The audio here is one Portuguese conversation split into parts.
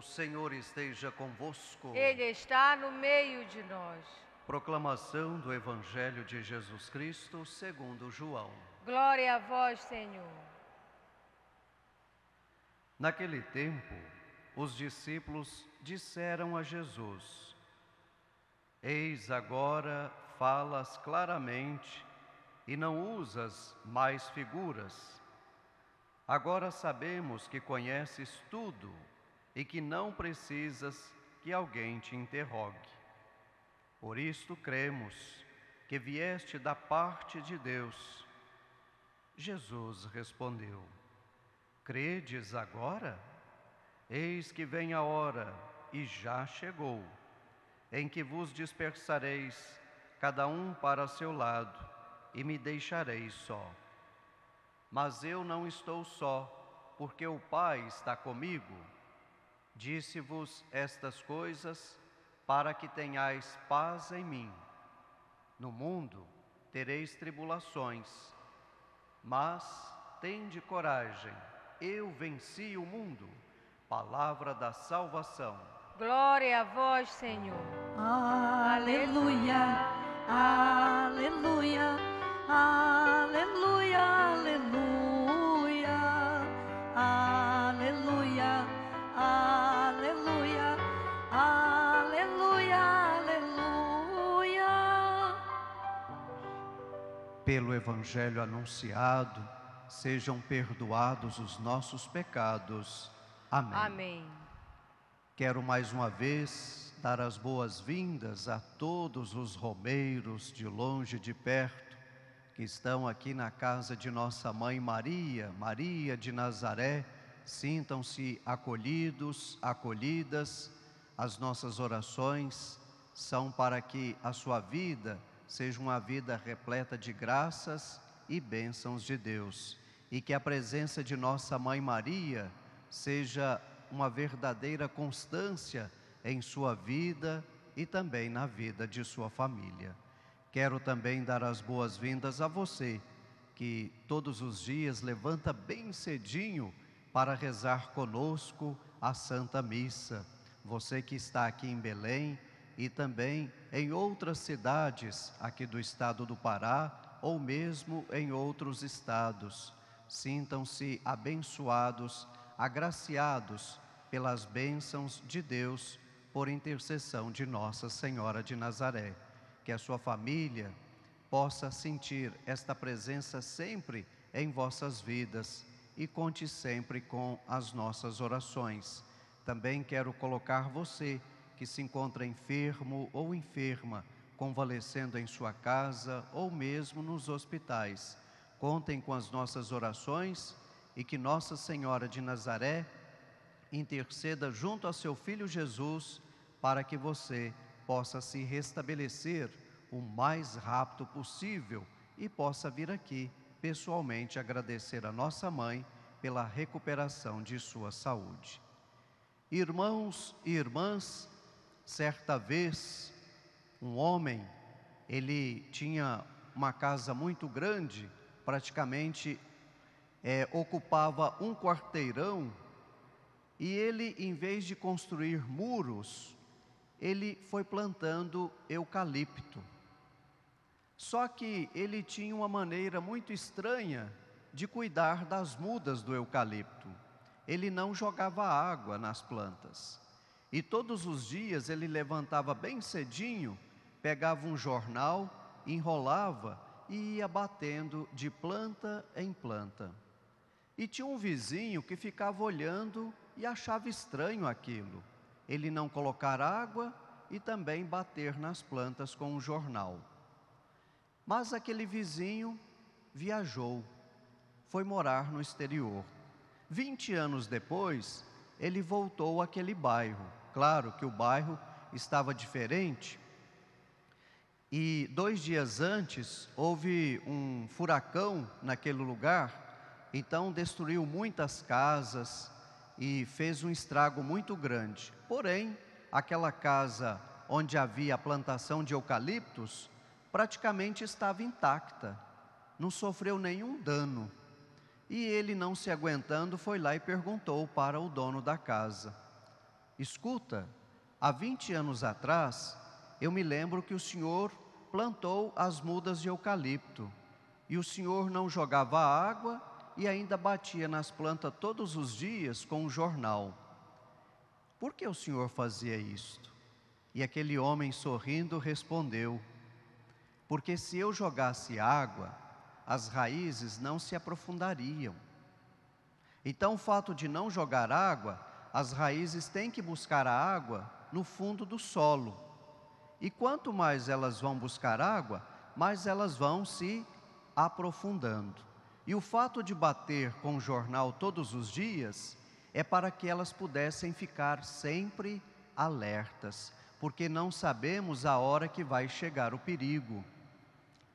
Senhor esteja convosco. Ele está no meio de nós. Proclamação do Evangelho de Jesus Cristo segundo João. Glória a vós, Senhor. Naquele tempo, os discípulos disseram a Jesus: Eis agora falas claramente e não usas mais figuras. Agora sabemos que conheces tudo e que não precisas que alguém te interrogue. Por isto cremos que vieste da parte de Deus. Jesus respondeu: Credes agora? Eis que vem a hora, e já chegou, em que vos dispersareis, cada um para seu lado, e me deixareis só. Mas eu não estou só, porque o Pai está comigo. Disse-vos estas coisas para que tenhais paz em mim. No mundo tereis tribulações, mas tende coragem, eu venci o mundo. Palavra da salvação. Glória a vós, Senhor. Aleluia, aleluia, aleluia, aleluia, aleluia, aleluia, aleluia, aleluia. Pelo Evangelho anunciado, sejam perdoados os nossos pecados. Amém. Amém. Quero mais uma vez dar as boas-vindas a todos os romeiros de longe e de perto que estão aqui na casa de nossa mãe Maria, Maria de Nazaré. Sintam-se acolhidos, acolhidas. As nossas orações são para que a sua vida seja uma vida repleta de graças e bênçãos de Deus, e que a presença de nossa mãe Maria seja uma verdadeira constância em sua vida e também na vida de sua família. Quero também dar as boas-vindas a você, que todos os dias levanta bem cedinho para rezar conosco a Santa Missa. Você que está aqui em Belém e também em outras cidades aqui do estado do Pará ou mesmo em outros estados. Sintam-se abençoados, agraciados pelas bênçãos de Deus por intercessão de Nossa Senhora de Nazaré. Que a sua família possa sentir esta presença sempre em vossas vidas e conte sempre com as nossas orações. Também quero colocar você que se encontra enfermo ou enferma, convalescendo em sua casa ou mesmo nos hospitais. Contem com as nossas orações e que Nossa Senhora de Nazaré interceda junto a seu Filho Jesus para que você possa se restabelecer o mais rápido possível e possa vir aqui pessoalmente agradecer a nossa mãe pela recuperação de sua saúde. Irmãos e irmãs, certa vez um homem, ele tinha uma casa muito grande, praticamente ocupava um quarteirão, e ele, em vez de construir muros, ele foi plantando eucalipto. Só que ele tinha uma maneira muito estranha de cuidar das mudas do eucalipto. Ele não jogava água nas plantas. E todos os dias ele levantava bem cedinho, pegava um jornal, enrolava e ia batendo de planta em planta. E tinha um vizinho que ficava olhando e achava estranho aquilo. Ele não colocar água e também bater nas plantas com um jornal. Mas aquele vizinho viajou, foi morar no exterior. 20 anos depois, ele voltou àquele bairro. Claro que o bairro estava diferente. E 2 dias antes, houve um furacão naquele lugar, então destruiu muitas casas e fez um estrago muito grande. Porém, aquela casa onde havia a plantação de eucaliptos, praticamente estava intacta, não sofreu nenhum dano. E ele, não se aguentando, foi lá e perguntou para o dono da casa. escuta, há 20 anos atrás, eu me lembro que o senhor plantou as mudas de eucalipto, e o senhor não jogava água e ainda batia nas plantas todos os dias com um jornal. Por que o senhor fazia isto? E aquele homem sorrindo respondeu: porque se eu jogasse água, as raízes não se aprofundariam. Então o fato de não jogar água, as raízes têm que buscar a água no fundo do solo. E quanto mais elas vão buscar água, mais elas vão se aprofundando. E o fato de bater com o jornal todos os dias é para que elas pudessem ficar sempre alertas, porque não sabemos a hora que vai chegar o perigo.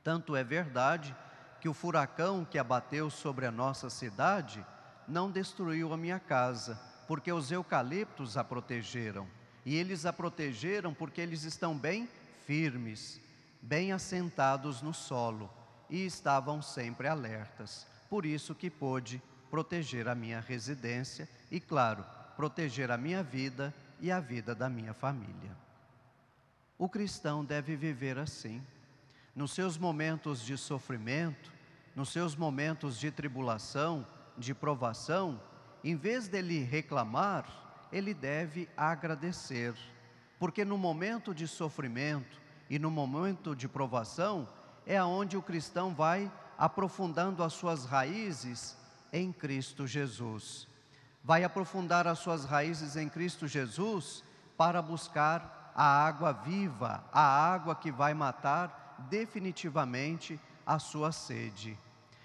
Tanto é verdade que o furacão que abateu sobre a nossa cidade não destruiu a minha casa, porque os eucaliptos a protegeram. E eles a protegeram porque eles estão bem firmes, bem assentados no solo, e estavam sempre alertas. Por isso que pôde proteger a minha residência e, claro, proteger a minha vida e a vida da minha família. O cristão deve viver assim. Nos seus momentos de sofrimento, nos seus momentos de tribulação, de provação, em vez dele reclamar, ele deve agradecer. Porque no momento de sofrimento e no momento de provação, é onde o cristão vai aprofundando as suas raízes em Cristo Jesus. Vai aprofundar as suas raízes em Cristo Jesus para buscar a água viva, a água que vai matar definitivamente a sua sede.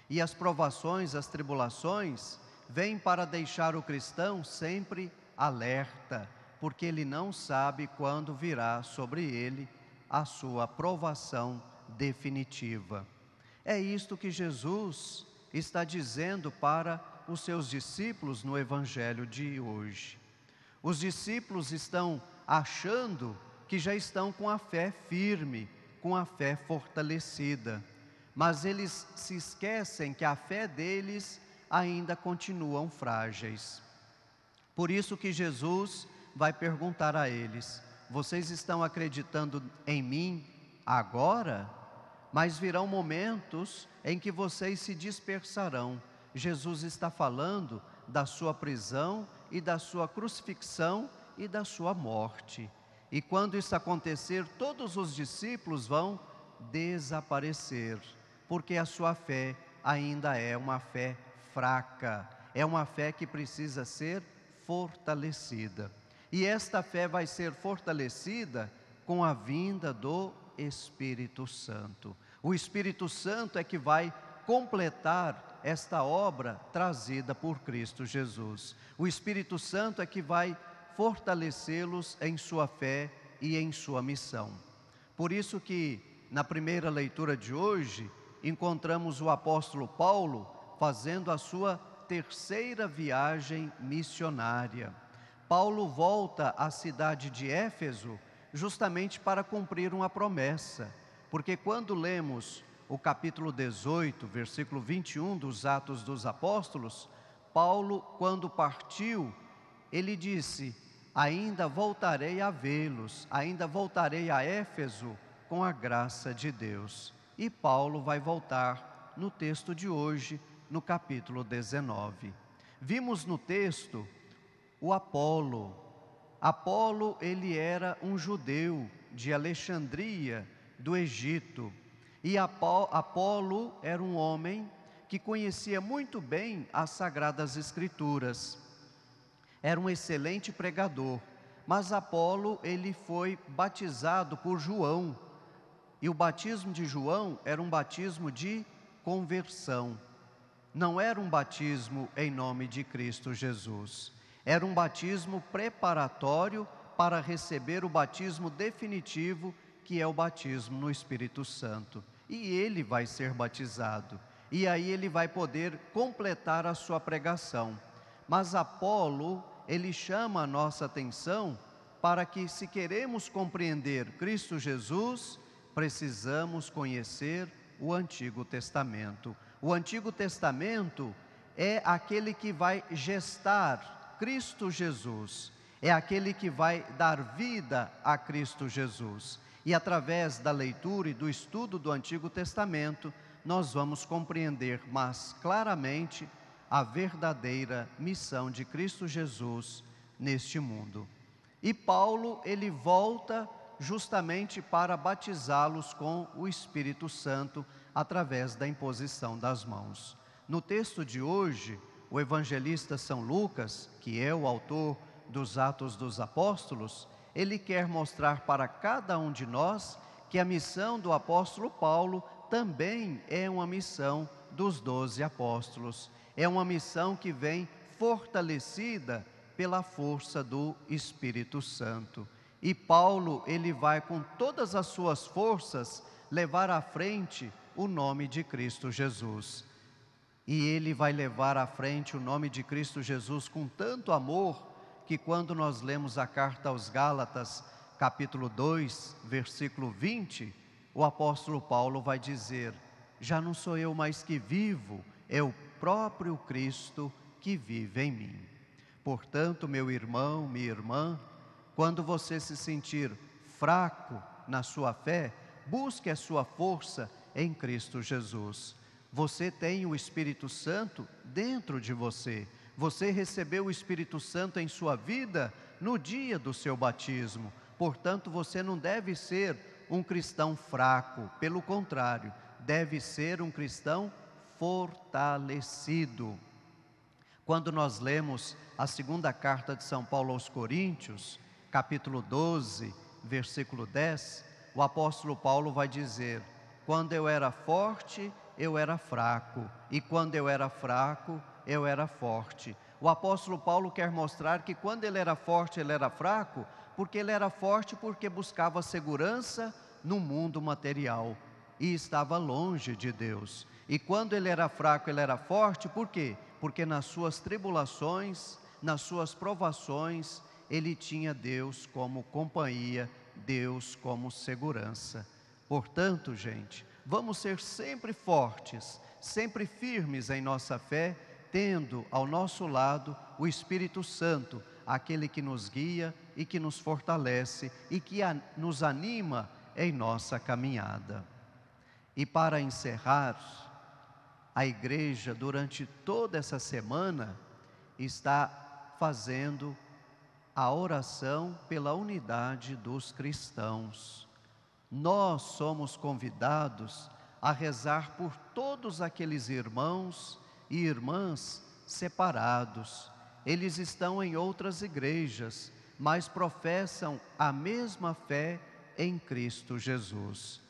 E as provações, as tribulações, vêm para deixar o cristão sempre alerta, porque ele não sabe quando virá sobre ele a sua provação definitiva. É isto que Jesus está dizendo para os seus discípulos no Evangelho de hoje. Os discípulos estão achando que já estão com a fé firme, com a fé fortalecida, mas eles se esquecem que a fé deles ainda continuam frágeis. Por isso que Jesus vai perguntar a eles: vocês estão acreditando em mim agora? Mas virão momentos em que vocês se dispersarão. Jesus está falando da sua prisão e da sua crucifixão e da sua morte. E quando isso acontecer, todos os discípulos vão desaparecer, porque a sua fé ainda é uma fé fraca, é uma fé que precisa ser fortalecida. E esta fé vai ser fortalecida com a vinda do Espírito Santo. O Espírito Santo é que vai completar esta obra trazida por Cristo Jesus. O Espírito Santo é que vai fortalecê-los em sua fé e em sua missão. Por isso que na primeira leitura de hoje encontramos o apóstolo Paulo fazendo a sua terceira viagem missionária. Paulo volta à cidade de Éfeso justamente para cumprir uma promessa, porque quando lemos o capítulo 18, versículo 21 dos Atos dos Apóstolos, Paulo, quando partiu, ele disse: ainda voltarei a vê-los, ainda voltarei a Éfeso com a graça de Deus. E Paulo vai voltar no texto de hoje, no capítulo 19. Vimos no texto o Apolo. Apolo, ele era um judeu de Alexandria, do Egito. E Apolo era um homem que conhecia muito bem as Sagradas Escrituras. Era um excelente pregador. Mas Apolo, ele foi batizado por João. E o batismo de João era um batismo de conversão. Não era um batismo em nome de Cristo Jesus. Era um batismo preparatório para receber o batismo definitivo, que é o batismo no Espírito Santo. E ele vai ser batizado. E aí ele vai poder completar a sua pregação. Mas Apolo, ele chama a nossa atenção para que, se queremos compreender Cristo Jesus, precisamos conhecer o Antigo Testamento. O Antigo Testamento é aquele que vai gestar Cristo Jesus. é aquele que vai dar vida a Cristo Jesus. E através da leitura e do estudo do Antigo Testamento, nós vamos compreender mais claramente a verdadeira missão de Cristo Jesus neste mundo. E Paulo, ele volta justamente para batizá-los com o Espírito Santo através da imposição das mãos. No texto de hoje, o evangelista São Lucas, que é o autor dos Atos dos Apóstolos, ele quer mostrar para cada um de nós que a missão do apóstolo Paulo também é uma missão dos 12 apóstolos. É uma missão que vem fortalecida pela força do Espírito Santo. E Paulo, ele vai com todas as suas forças levar à frente o nome de Cristo Jesus. E ele vai levar à frente o nome de Cristo Jesus com tanto amor, que quando nós lemos a carta aos Gálatas, capítulo 2, versículo 20, o apóstolo Paulo vai dizer: já não sou eu mais que vivo, é o próprio Cristo que vive em mim. Portanto, meu irmão, minha irmã, quando você se sentir fraco na sua fé, busque a sua força em Cristo Jesus. Você tem o Espírito Santo dentro de você. Você recebeu o Espírito Santo em sua vida no dia do seu batismo. Portanto, você não deve ser um cristão fraco. Pelo contrário, deve ser um cristão fortalecido. Quando nós lemos a segunda carta de São Paulo aos Coríntios, capítulo 12, versículo 10, o apóstolo Paulo vai dizer: quando eu era forte, eu era fraco, e quando eu era fraco, eu era forte. O apóstolo Paulo quer mostrar que quando ele era forte, ele era fraco, porque ele era forte porque buscava segurança no mundo material e estava longe de Deus. E quando ele era fraco, ele era forte, por quê? Porque nas suas tribulações, nas suas provações, ele tinha Deus como companhia, Deus como segurança. Portanto, gente, vamos ser sempre fortes, sempre firmes em nossa fé, tendo ao nosso lado o Espírito Santo, aquele que nos guia e que nos fortalece e que nos anima em nossa caminhada. E para encerrar, a igreja durante toda essa semana está fazendo a oração pela unidade dos cristãos. Nós somos convidados a rezar por todos aqueles irmãos e irmãs separados. Eles estão em outras igrejas, mas professam a mesma fé em Cristo Jesus.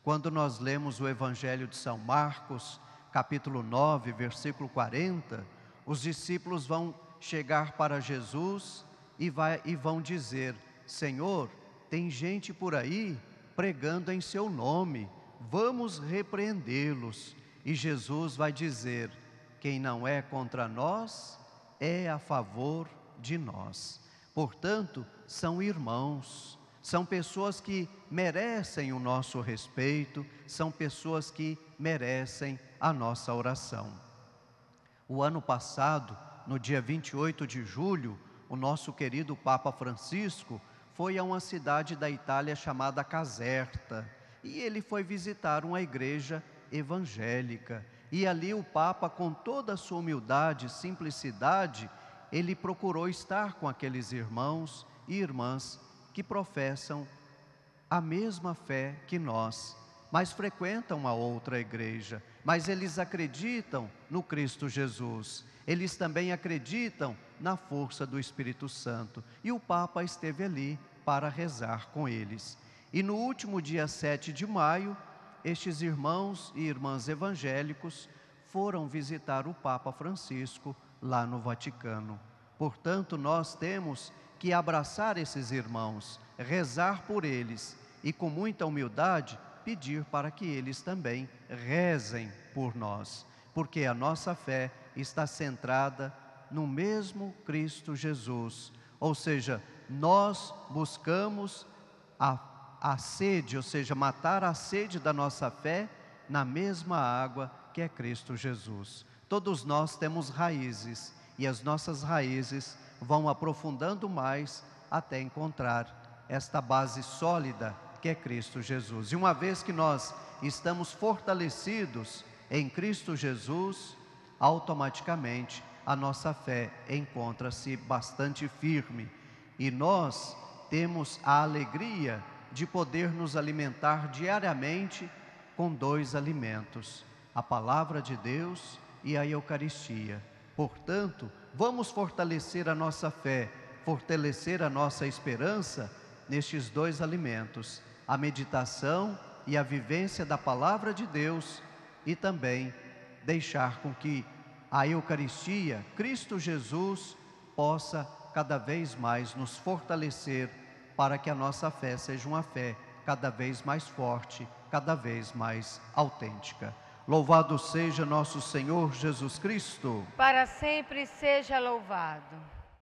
Quando nós lemos o Evangelho de São Marcos, capítulo 9, versículo 40, os discípulos vão chegar para Jesus e vão dizer: Senhor, tem gente por aí pregando em seu nome, vamos repreendê-los. E Jesus vai dizer: quem não é contra nós, é a favor de nós. Portanto, são irmãos, são pessoas que merecem o nosso respeito, são pessoas que merecem a nossa oração. O ano passado, no dia 28 de julho, o nosso querido Papa Francisco foi a uma cidade da Itália chamada Caserta, e ele foi visitar uma igreja evangélica. E ali o Papa, com toda a sua humildade e simplicidade, ele procurou estar com aqueles irmãos e irmãs que professam a mesma fé que nós, mas frequentam a outra igreja, mas eles acreditam no Cristo Jesus, eles também acreditam na força do Espírito Santo, e o Papa esteve ali para rezar com eles. E no último dia 7 de maio, estes irmãos e irmãs evangélicos foram visitar o Papa Francisco lá no Vaticano. Portanto, nós temos que abraçar esses irmãos, rezar por eles e com muita humildade pedir para que eles também rezem por nós, porque a nossa fé está centrada no mesmo Cristo Jesus, ou seja, nós buscamos a sede, ou seja, matar a sede da nossa fé na mesma água que é Cristo Jesus. Todos nós temos raízes, e as nossas raízes vão aprofundando mais até encontrar esta base sólida que é Cristo Jesus. E uma vez que nós estamos fortalecidos em Cristo Jesus, automaticamente a nossa fé encontra-se bastante firme e nós temos a alegria de poder nos alimentar diariamente com 2 alimentos, a palavra de Deus e a Eucaristia. Portanto, vamos fortalecer a nossa fé, fortalecer a nossa esperança nestes 2 alimentos, a meditação e a vivência da palavra de Deus, e também deixar com que a Eucaristia, Cristo Jesus, possa cada vez mais nos fortalecer para que a nossa fé seja uma fé cada vez mais forte, cada vez mais autêntica. Louvado seja nosso Senhor Jesus Cristo. Para sempre seja louvado.